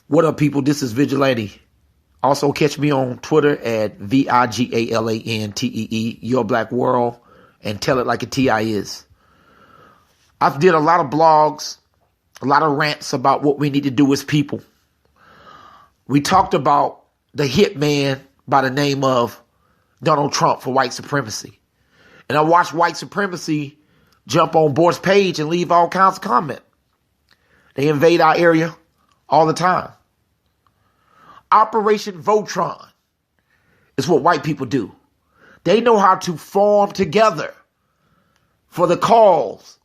What up, people? This is Vigilante. Also, catch me on Twitter at Vigalantee, Your Black World, and tell it like a TI is. I've did a lot of blogs, a lot of rants about what we need to do as people. We talked about the hitman by the name of Donald Trump for white supremacy. And I watched white supremacy jump on Board's page and leave all kinds of comment. They invade our area all the time. Operation Voltron is what white people do. They know how to form together for the cause,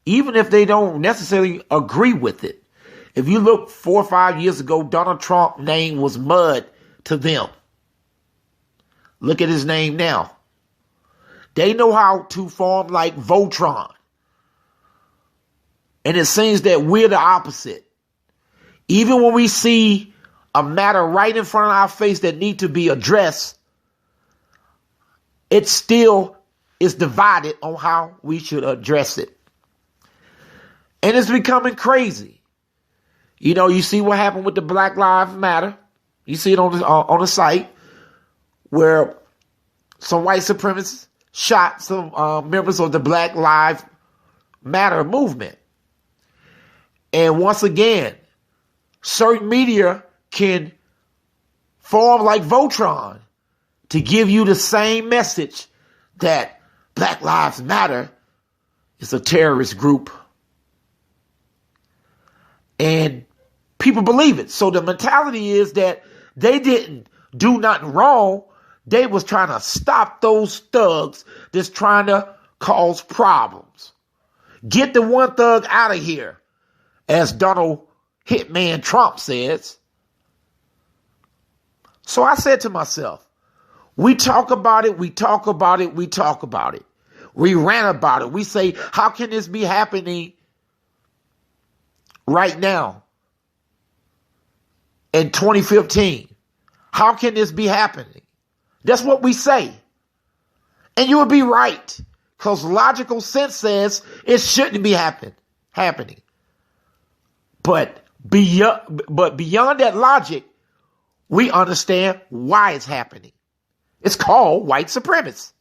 even if they don't necessarily agree with it. If you look 4 or 5 years ago, Donald Trump's name was mud to them. Look at his name now. They know how to form like Voltron. And it seems that we're the opposite. Even when we see a matter right in front of our face that need to be addressed, it still is divided on how we should address it. And it's becoming crazy. You know, you see what happened with the Black Lives Matter. You see it on the site where some white supremacists shot some members of the Black Lives Matter movement. And once again, certain media can form like Voltron to give you the same message that Black Lives Matter is a terrorist group. And people believe it. So the mentality is that they didn't do nothing wrong. They was trying to stop those thugs that's trying to cause problems. Get the one thug out of here, as Donald Hitman Trump says. So I said to myself, we talk about it, we talk about it, we talk about it. We rant about it. We say, how can this be happening right now in 2015? How can this be happening? That's what we say. And you would be right, because logical sense says it shouldn't be happening. But beyond that logic, we understand why it's happening. It's called white supremacy.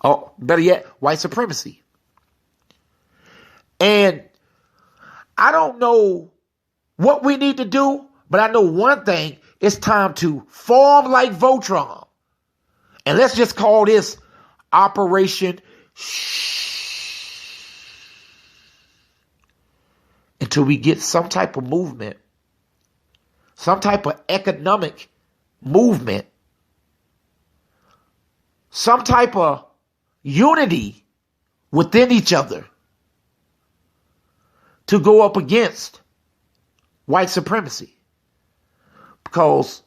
Or better yet, white supremacy. And I don't know what we need to do, but I know one thing. It's time to form like Voltron. And let's just call this Operation until we get some type of movement, some type of economic movement, some type of unity within each other to go up against white supremacy. Because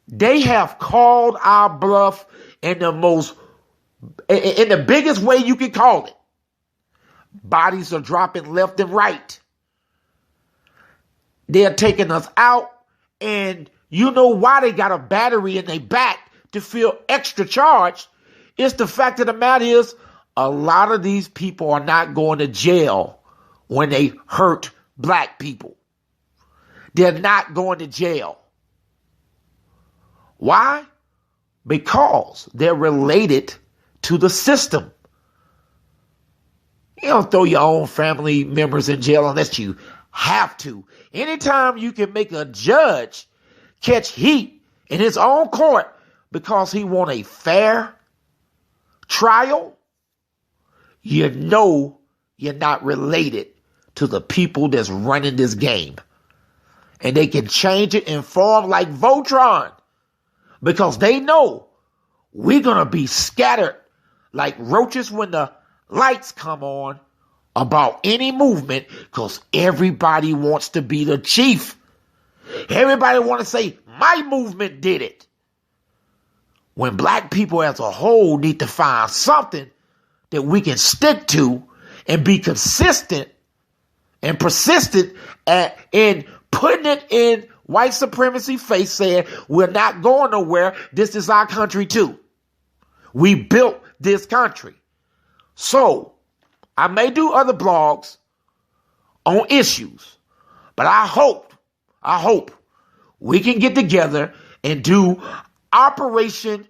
they have called our bluff in the biggest way you can call it. Bodies are dropping left and right. They're taking us out, and you know why they got a battery in their back to feel extra charged. It's the fact of the matter is, a lot of these people are not going to jail when they hurt black people. They're not going to jail. Why? Because they're related to the system. You don't throw your own family members in jail unless you have to. Anytime you can make a judge catch heat in his own court because he want a fair trial, you know you're not related to the people that's running this game. And they can change it and form like Voltron because they know we're going to be scattered like roaches when the lights come on about any movement, because everybody wants to be the chief. Everybody want to say, my movement did it. When black people as a whole need to find something that we can stick to and be consistent and persistent in putting it in white supremacy face, saying we're not going nowhere. This is our country too. We built this country. So I may do other blogs on issues, but I hope we can get together and do Operation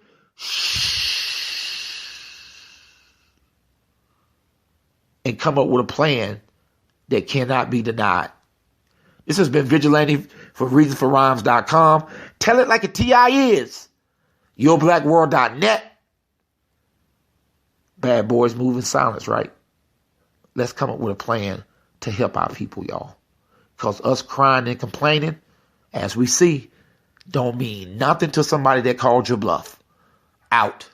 and come up with a plan that cannot be denied. This has been Vigilante for ReasonForRhymes.com. Tell it like a TI is. YourBlackWorld.net. Bad boys move in silence, right? Let's come up with a plan to help our people, y'all. Because us crying and complaining, as we see, don't mean nothing to somebody that called your bluff. Out.